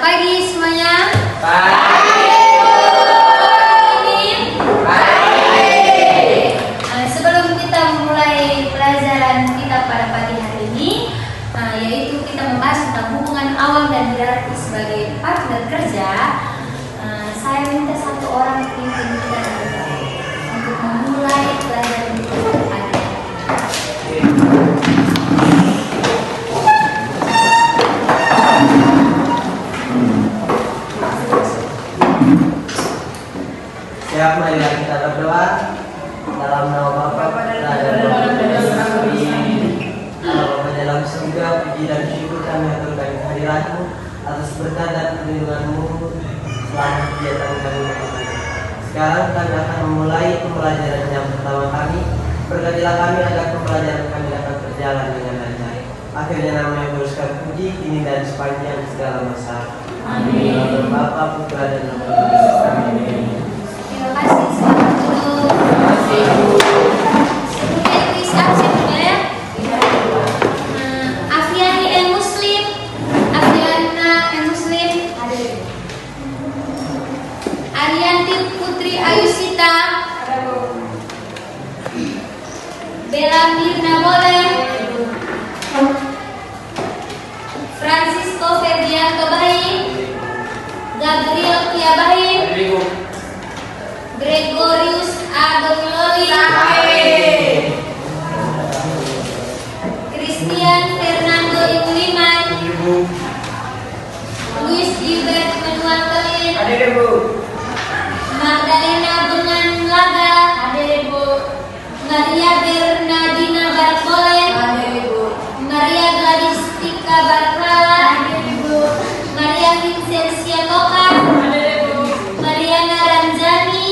pagi semuanya. Pagi. Sebelum kita memulai pelajaran kita pada pagi hari ini, yaitu kita membahas tentang hubungan awam dan hierarki sebagai partner kerja, saya minta satu orang pimpin kita untuk memulai pelajaran kita pada pagi hari ini. Siap, marilah kita berdoa. Dalam nama Bapa dan Roh Kudus. Bapa dalam surga, puji dan syukur kami aturkan kehadiran-Mu atas berkat dan perlindungan-Mu selama kegiatan kami. Sekarang kami akan memulai pembelajaran yang pertama kami. Berkatilah kami agar pembelajaran kami dapat berjalan dengan lancar. Akhirnya nama yang beruskan puji kini dan sepanjang segala masa. Amin. Dalam nama Bapa, Putra dan Roh Kudus. Amin. Terima kasih, selamat dulu. Sebelumnya tulis absennya ya. Afiani and Muslim, Afiana and Muslim, Arianti Putri Ayusita, Bella Mirna Boleh, Francisco Ferdian Kebahin, Gabriel Kiabahin, Gregorius Ageng Loli, Christian Fernando Ibuliman, Luis Gilbert Manuel Kelin, Magdalena Bengan Laga, Maria Bernardina Bartoleh, Maria Gladys Tika Barkala, Maria Vincentia Loka, Mariana Ranjani,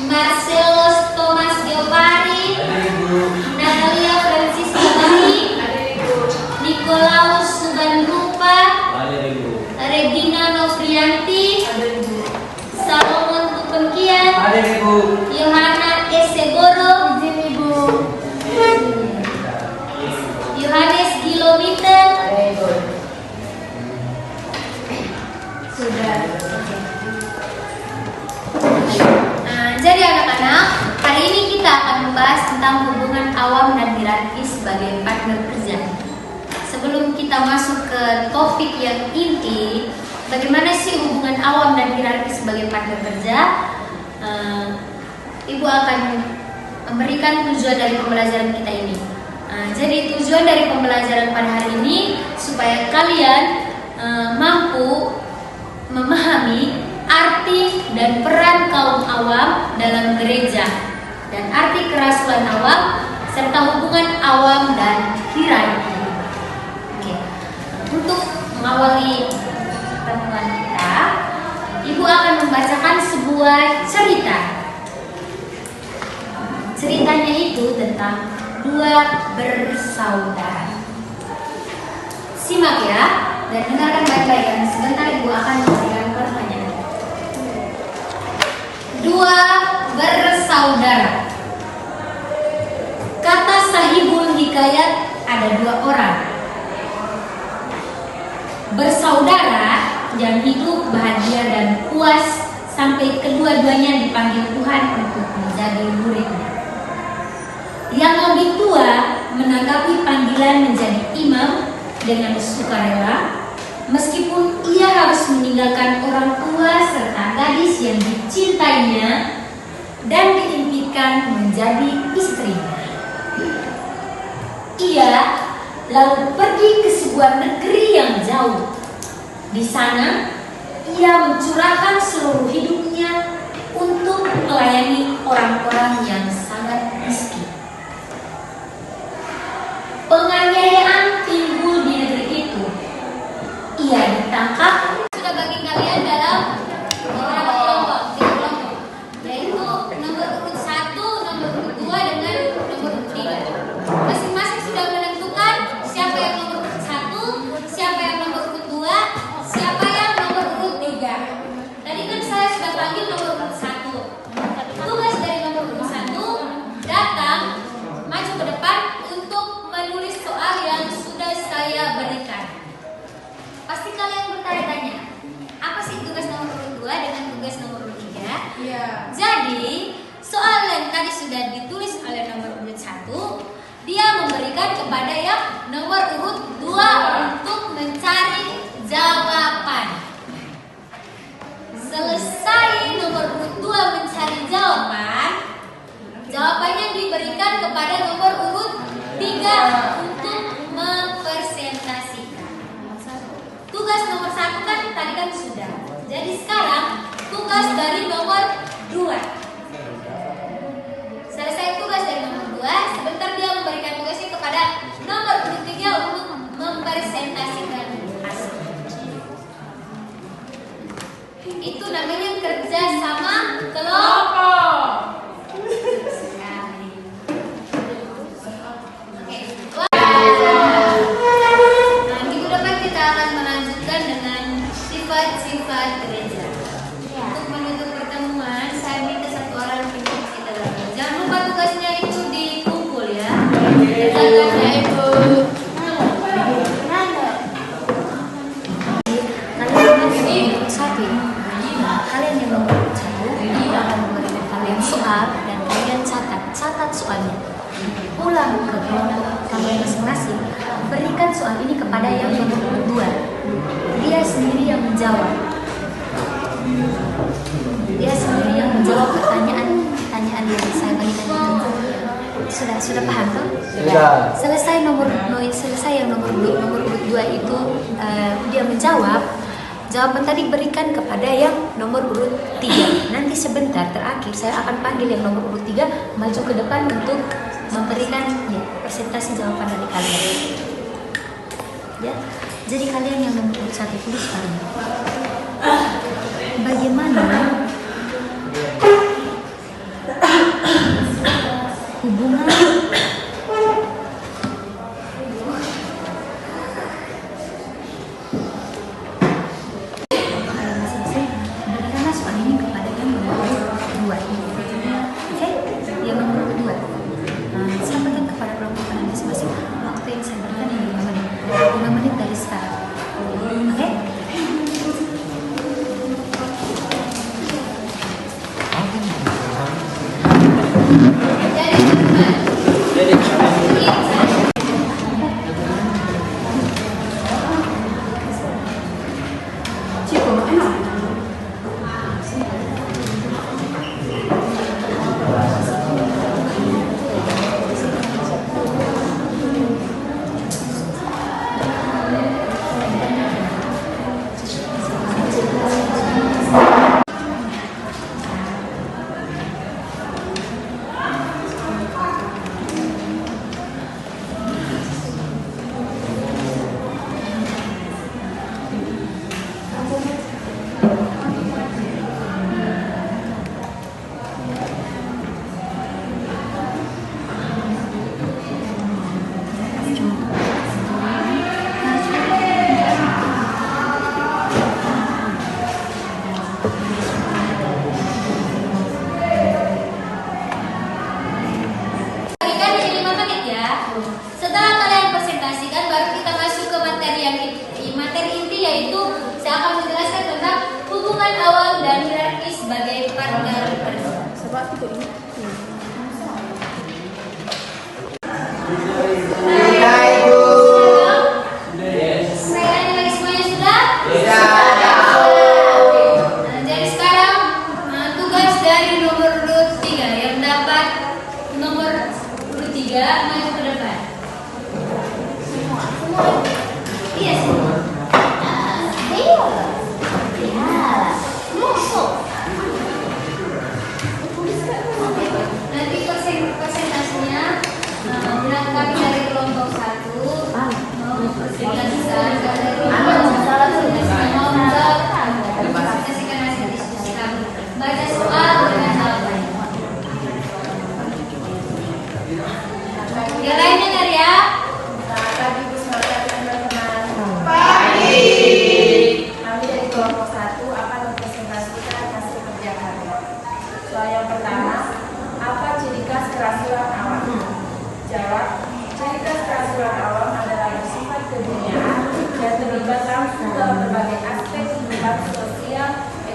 Marcelos Thomas Geopari, Natalia Francisca Bahi, Nikolaus Subandrupa, Regina Novrianti, Salomon Tupenkian, Yohana Esegoro, Yohanes Gilomita. Sudah. Jadi anak-anak, hari ini kita akan membahas tentang hubungan awam dan hierarki sebagai partner kerja. Sebelum kita masuk ke topik yang inti, bagaimana sih hubungan awam dan hierarki sebagai partner kerja? Ibu akan memberikan tujuan dari pembelajaran kita ini. Jadi tujuan dari pembelajaran pada hari ini supaya kalian mampu memahami arti dan peran kaum awam dalam gereja dan arti kerasulan awam serta hubungan awam dan hierarki. Oke. Untuk mengawali pertemuan kita, Ibu akan membacakan sebuah cerita. Ceritanya itu tentang dua bersaudara. Simak ya dan dengarkan baik-baik karena sebentar Ibu akan memberikan pertanyaan. Dua bersaudara. Kata sahibul hikayat ada dua orang bersaudara yang hidup bahagia dan puas sampai kedua-duanya dipanggil Tuhan untuk menjadi muridnya. Yang lebih tua menanggapi panggilan menjadi imam dengan sukarela, meskipun ia harus meninggalkan orang tua serta gadis yang dicintainya dan diimpikan menjadi istrinya. Ia lalu pergi ke sebuah negeri yang jauh. Di sana, ia mencurahkan seluruh hidupnya untuk melayani orang-orang yang sangat miskin. Penganiayaan timbul di negeri itu. Ia ditangkap. Sudah bagi kalian dalam beberapa kelompok, yaitu nomor urut 1, nomor urut 2 dengan nomor urut 3. Masing-masing sudah menentukan siapa yang nomor urut 1, siapa yang nomor urut 2, siapa yang nomor urut 3. Tadi sudah ditulis oleh nomor urut 1, dia memberikan kepada yang nomor urut 2 untuk mencari jawaban. Selesai nomor urut 2 mencari jawaban, jawabannya diberikan kepada nomor urut 3 untuk mempresentasikan. Tugas nomor 1 kan tadi kan sudah. Jadi sekarang tugas dari nomor 2. Selesai tugas dari nomor 2, sebentar dia memberikan tugasnya kepada nomor urut 3 untuk mempresentasikan hasil. Itu namanya kerja sama kelompok. Nah, minggu depan kita akan melanjutkan dengan sifat-sifat gereja. Untuk menutup pertemuan, saya minta satu orang pimpin kita dalam. Jangan lupa tugasnya itu dikumpul ya. Silakan ya Ibu. Kalian yang nomor 1 akan memberikan kalian soal dan kalian catat soalnya. Pulang ke rumah kalian masing-masing, berikan soal ini kepada yang nomor 2. Dia sendiri yang menjawab. Dia sendiri yang menjawab pertanyaan yang saya berikan itu. Sudah paham tuh? Sudah. Selesai yang nomor urut 2 itu dia menjawab. Jawaban tadi berikan kepada yang nomor urut 3. Nanti sebentar terakhir saya akan panggil yang nomor urut 3 maju ke depan untuk memberikan presentasi jawaban dari kalian. Ya. Jadi kalian yang nomor urut 1 tulis kalian. Bagaimana hubungan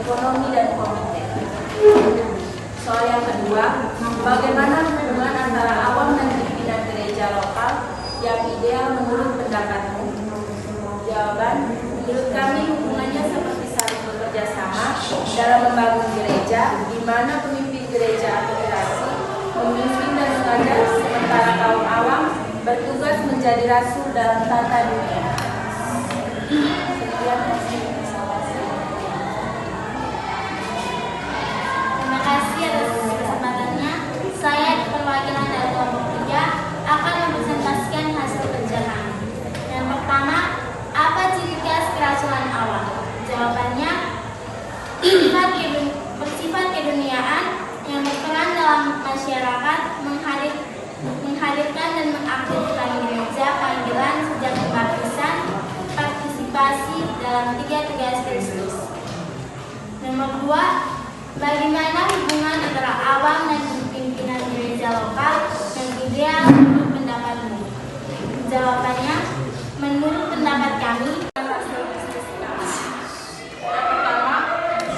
ekonomi dan politik. Soal yang kedua, bagaimana dalam membangun gereja, di mana pemimpin gereja atau relasi memimpin dan mengajar, sementara kaum awam bertugas menjadi rasul dalam tata dunia. Sekian. Terima kasih atas kesempatannya. Saya perwakilan dari kelompok 3 akan mempresentasikan hasil kerja kami. Yang pertama, apa ciri khas kerasulan awam? Jawabannya, bersifat keduniaan yang berperan dalam masyarakat, menghadirkan dan mengaktifkan gereja panggilan sejak kebaptisan, partisipasi dalam 3 tugas Kristus. Nomor 2, bagaimana hubungan antara awam dan pimpinan gereja lokal yang ideal menurut pendapatmu? Jawabannya, menurut pendapat kami,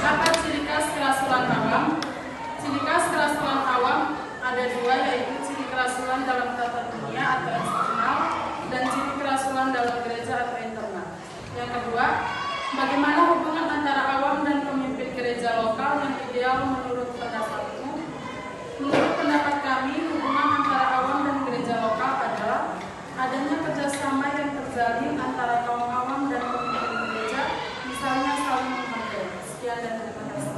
Apa ciri khas kerasulan awam? Ciri khas kerasulan awam ada 2, yaitu ciri kerasulan dalam tata dunia atau eksternal dan ciri kerasulan dalam gereja atau internal. Yang kedua, bagaimana hubungan antara awam dan pemimpin gereja lokal yang ideal menurut pendapatmu? Menurut pendapat kami, hubungan antara awam dan gereja lokal adalah adanya kerjasama yang terjalin antara kaum awam dan pemimpin gereja, misalnya saling menghargai. Sekian dan terima kasih.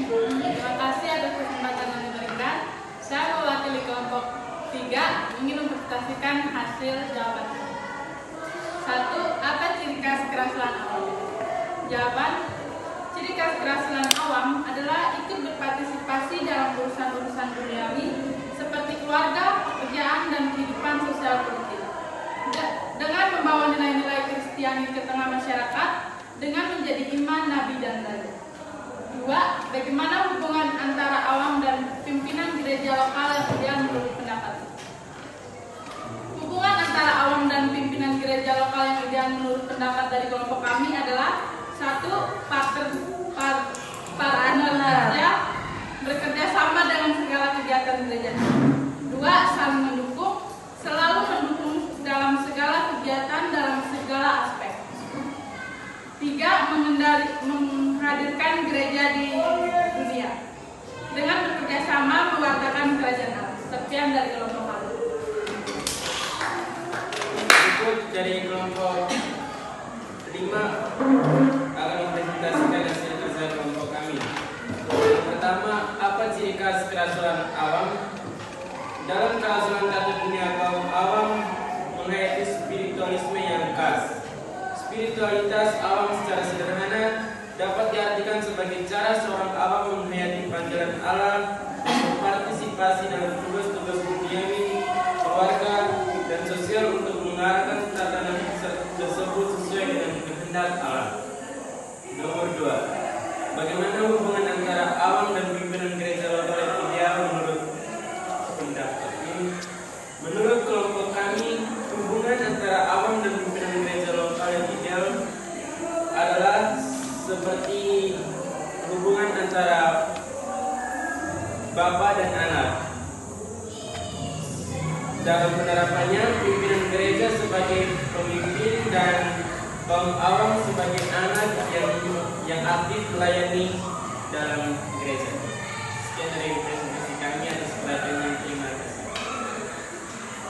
Terima kasih atas kesempatan yang diberikan. Saya mewakili kelompok 3 ingin mempresentasikan hasil jawaban. 1. Apa ciri khas kerasulan awam? Jawaban, ciri khas kerasulan awam adalah ikut berpartisipasi dalam urusan-urusan duniawi seperti keluarga, pekerjaan, dan kehidupan sosial politik. Dengan membawa nilai-nilai Kristiani ke tengah masyarakat dengan menjadi iman, nabi, dan raja. 2. Bagaimana hubungan antara awam dan pimpinan gereja lokal yang ideal menurut pendapat? Hubungan antara awam dan pimpinan gereja lokal yang ideal menurut pendapat dari kelompok kami adalah 1. Para gereja bekerja sama dalam segala kegiatan gereja. 2. Saling mendukung, selalu mendukung dalam segala kegiatan dalam segala aspek. 3. Menghadirkan gereja di dunia dengan bekerja sama mewartakan kerajaan Allah. Sekian dari kelompok kami. Berikut dari kelompok 5 akan mempresentasikan hasil kerja kelompok kami. Yang pertama, apa ciri khas kerasulan awam? Dalam kerasulan tata dunia, kaum awam menghayati spiritualisme yang khas. Spiritualitas awam secara sederhana dapat diartikan sebagai cara seorang awam menghayati panggilan Allah, berpartisipasi dalam tugas-tugas duniawi, keluarga, dan sosial untuk mengarahkan tatanan tersebut sesuai dengan kehendak Allah. Nomor 2, bagaimana hubungan antara awam dan pimpinan gereja lokal yang ideal menurut pendapat ini? Menurut kelompok kami, hubungan antara awam dan pimpinan gereja lokal yang ideal adalah seperti hubungan antara bapak dan anak. Dalam penerapannya, pimpinan gereja sebagai pemimpin dan kaum awam sebagai anak yang aktif melayani dalam gereja. Sekian dari presentasi kami, atas perhatiannya. Terima kasih.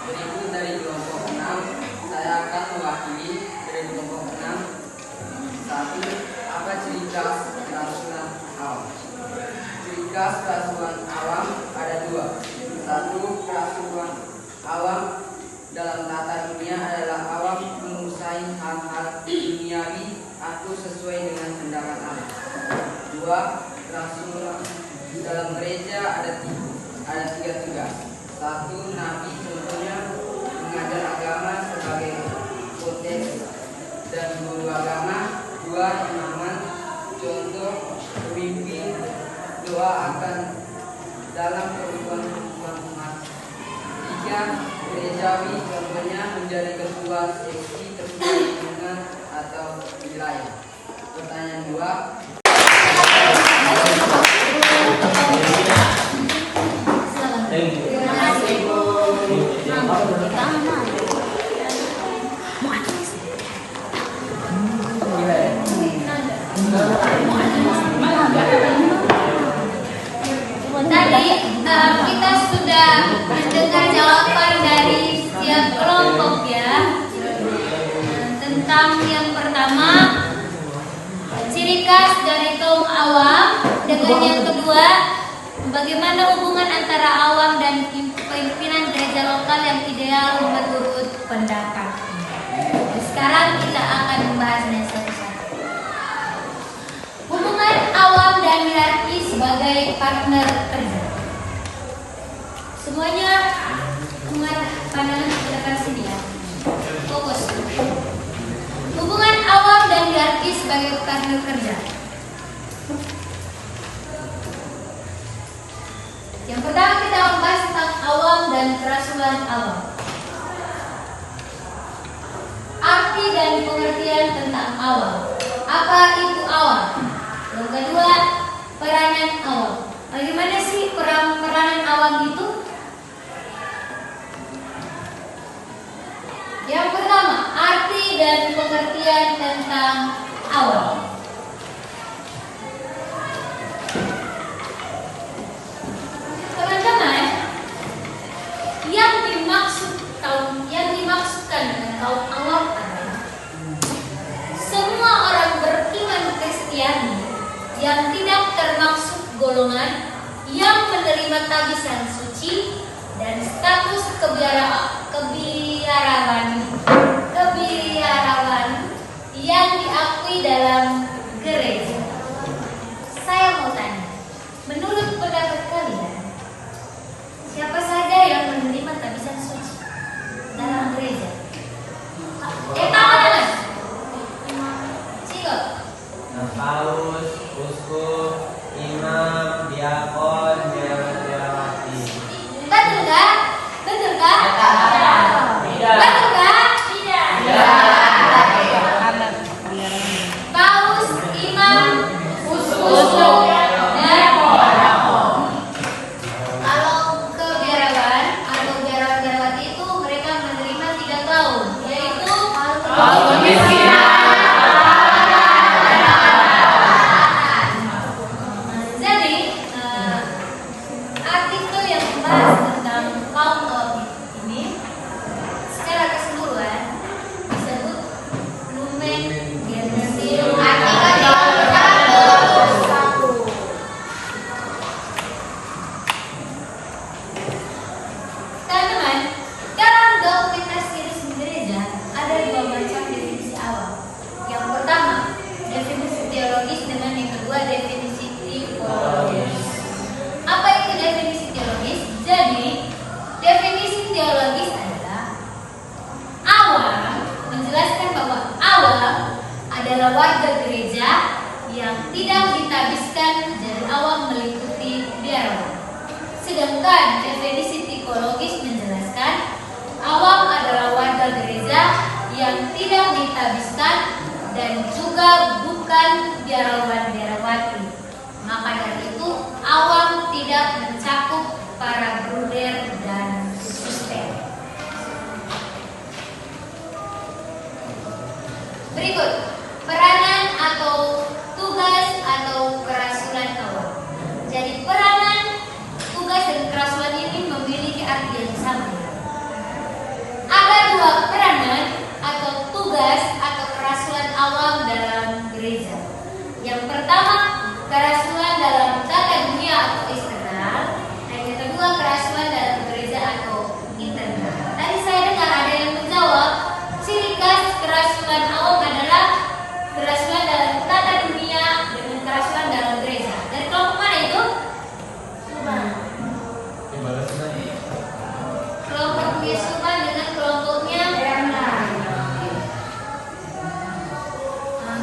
Berikut dari kelompok 6, saya akan mewakili dari kelompok 6. 1. Apa ciri khas kerasulan awam? Ciri khas kerasulan awam ada 2. 1. Kerasulan awam dalam tata dunia adalah awam menguasai hal-hal duniawi atau sesuai dengan kehendak Allah. 2. Kerasulan dalam gereja ada 3 tugas. 1. Nabi, contohnya mengajar agama sebagai konteks dan guru agama. 2. Imaman, contoh pemimpin doa akan dalam kebutuhan umat. 3. Gerejawi, contohnya menjadi ketua seksi tersedia dengan atau wilayah. Pertanyaan 2. Terima kasih. Kemudian yang kedua, bagaimana hubungan antara awam dan pimpinan gereja lokal yang ideal menurut pendapat. Sekarang kita akan membahasnya satu-satu. Hubungan awam dan hierarki sebagai partner kerja. Semuanya pandangan ke depan sini ya. Fokus. Hubungan awam dan hierarki sebagai partner kerja. Yang pertama kita membahas tentang awam dan kerasulan awam. Arti dan pengertian tentang awam. Apa itu awam? Yang kedua, peranan awam. Bagaimana sih peranan awam itu? Yang pertama, arti dan pengertian tentang awam. Teman-teman, yang dimaksudkan dengan kaum awam adalah semua orang beriman Kristiani yang tidak termasuk golongan yang menerima tabisan suci dan status kebiarawan yang diakui dalam gereja. Saya mau tanya, menurut pendapat kalian, siapa saja yang menerima tabisan suci dalam gereja? Tangan. Cikgu. Paus, uskup, imam, diakon, biarawati. Betul kah? Betul kah? Tidak. Betul kah? Paus, imam, uskup, dan kalau kebiarawan atau biarawati itu mereka menerima 3 tahun, yaitu Jadi artikel yang membahas tentang kaum awam ini secara keseluruhan disebut Lumen Gentium. Artikel yang satu. Teman-teman, dalam dokumentasi resmi gereja ada 2 macam definisi awam. Yang pertama, definisi teologis, dengan yang kedua definisi tipologis. Apa itu definisi teologis? Jadi, definisi teologis adalah awam menjelaskan bahwa awam adalah warga gereja yang tidak ditabiskan dari awam meliputi biarawan. Sedangkan definisi tipologis menjelaskan awam adalah warga gereja yang tidak ditabiskan dan juga bukan biarawan-biarawati. Maka dari itu awam tidak mencakup para bruder dan suster. Berikut peranan atau tugas atau kerasulan awam. Jadi peranan, tugas dan kerasulan ini memiliki arti yang sama. Ada 2 peranan atau tugas atau kerasulan awam dalam gereja. Yang pertama, kerasulan dalam tata dunia atau eksternal, dan yang kedua kerasulan dalam gereja atau internal. Tadi saya dengar ada yang menjawab, ciri khas kerasulan awam adalah kerasulan dalam tata dunia dengan kerasulan dalam gereja. Dari kelompok mana itu? Kelompok Yesuman dengan kelompoknya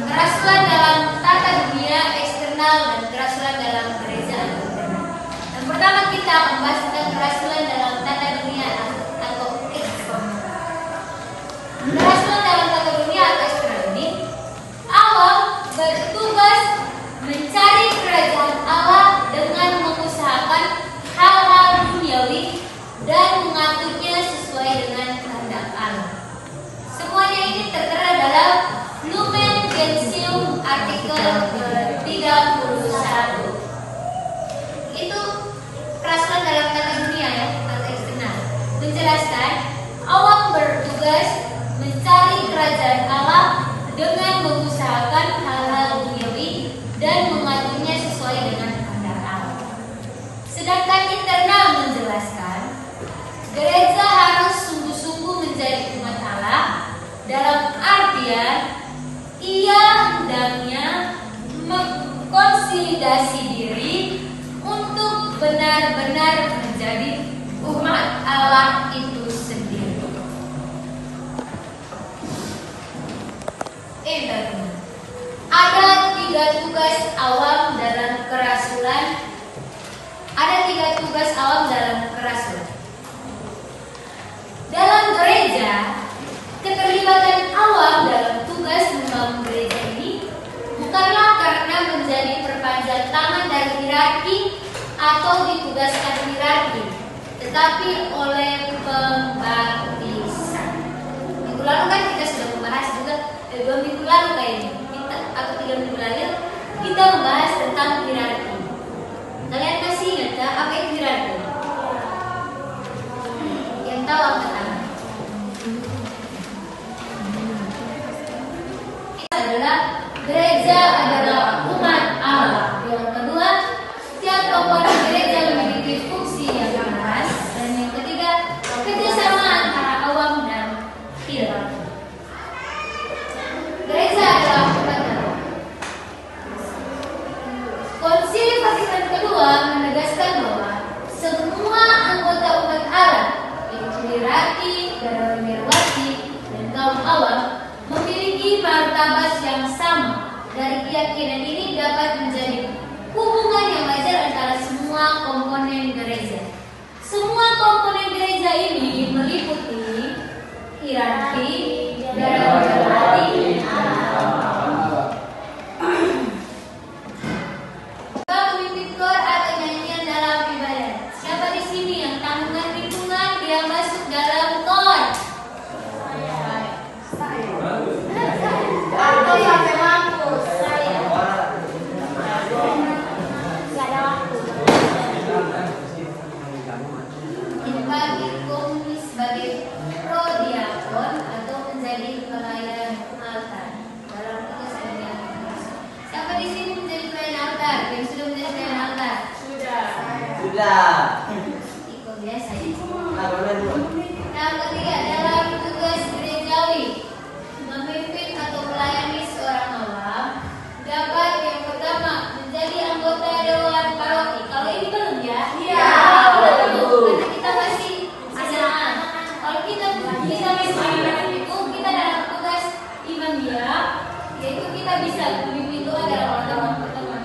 kerasulan dalam tata dunia eksternal dan kerasulan dalam gereja atau internal. Yang pertama kita akan bahas tentang kerasulan dalam tata dunia atau eksternal. Kerasulan dalam tata dunia atau eksternal ini awam bertugas mencari kerajaan Allah dengan mengusahakan hal-hal duniawi dan mengaturnya sesuai dengan kehendak Allah. Semuanya ini tertera dalam Lumen Gentium artikel 31. Itu kerasulan dalam tata dunia ya, atau eksternal. Menjelaskan awam bertugas mencari kerajaan Allah dengan mengusahakan hal-hal duniawi dan mengaturnya sesuai dengan kehendak membatasi diri untuk benar-benar menjadi umat Allah itu sendiri. Ada 3 tugas awam dalam kerasulan. Ada 3 tugas awam dalam kerasulan. Dalam gereja, keterlibatan awam dalam tugas membangun gereja ini bukanlah karena menjadi perpanjang tangan dari hierarki atau ditugaskan hierarki, tetapi oleh pembaptisan. Minggu lalu kan kita sudah membahas juga, 2 minggu lalu kayaknya, atau 3 minggu lalu kita membahas tentang hierarki. Kalian masih ingat ya, apa itu hierarki? Yang tahu angkat tangan. Adalah gereja adalah umat Allah. Yang kedua, setiap komponen gereja memiliki fungsi yang jelas. Dan yang ketiga, kerjasama antara awam dan hierarki. Gereja adalah umat Allah. Konsili Vatikan kedua menegaskan bahwa semua anggota umat Allah, yaitu hierarki, Dewan-Dewan, dan kaum awam, memiliki martabat yang sama. Dari keyakinan ini dapat menjadi hubungan yang wajar antara semua komponen gereja. Semua komponen gereja ini meliputi hierarki, Dewan-Dewan, pemimpin kor atau nyanyian dalam ibadat. Siapa di sini yang tanggungan lingkungan dia masuk dalam kor? Atau sampai mampus saya. Gak ada waktu. Dibagi komunis sebagai prodiakon atau menjadi pelayan altar. Dalam tugas yang siapa di sini menjadi pelayan altar? Yang sudah menjadi pelayan altar? Sudah. Ikut biasa ya. Nah, Yang ketiga, dalam tugas gerejawi, memimpin atau melayani seorang awam dapat yang pertama menjadi anggota dewan paroki. Kalau ini belum ya? Iya. Karena kita masih SMA. Kalau kita masih itu kita dalam tugas imamia, yaitu kita bisa memimpin doa dalam pertemuan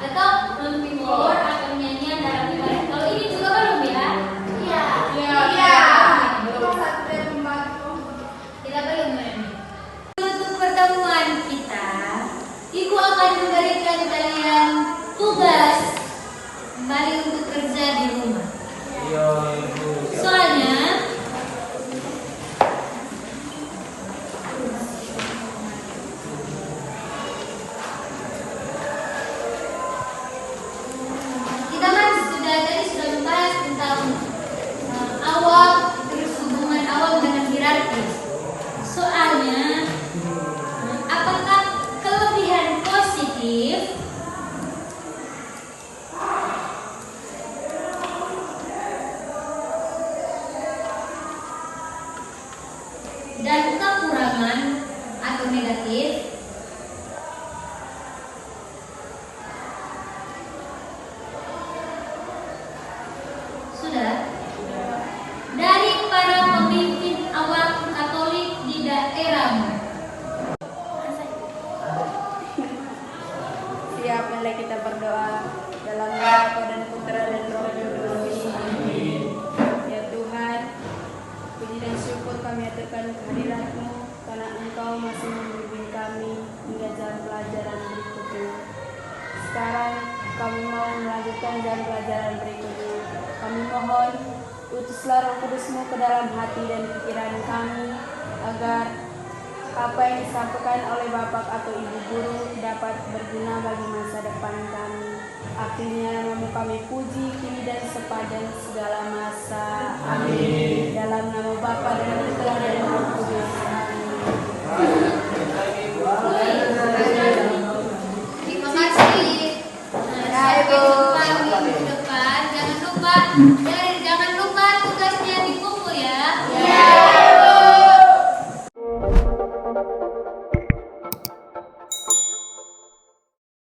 atau memimpin kor atau nyanyian dalam ibadat. Kalau ini juga belum ya? Iya. Kita belum memilih. Untuk pertemuan kita, Ibu akan memberikan kalian tugas kembali untuk kerja di rumah. Soalnya kita kan sudah membahas tentang awam, terus hubungan awam dengan hierarki. Soalnya, apakah kelebihan positif dan kekurangan atau negatif sudah dari para pemimpin awam Katolik di daerahmu? Siap, mulai kita berdoa dalam nama Bapa dan Putra dan Roh Kudus. Ya Tuhan, puji dan syukur kami aturkan kehadirat-Mu karena Engkau masih membimbing kami hingga jam pelajaran berikutnya. Sekarang kami mau melanjutkan jam pelajaran berikutnya. Kami mohon utuslah Roh Kudus-Mu ke dalam hati dan pikiran kami agar apa yang disampaikan oleh Bapak atau Ibu Guru dapat berguna bagi masa depan kami. Akhirnya nama kami puji kini dan sepadan segala masa. Amin. Dalam nama Bapa dan Putra dan Roh Kudus. Amin. Terima kasih. Sampai jumpa minggu depan. Jangan lupa dari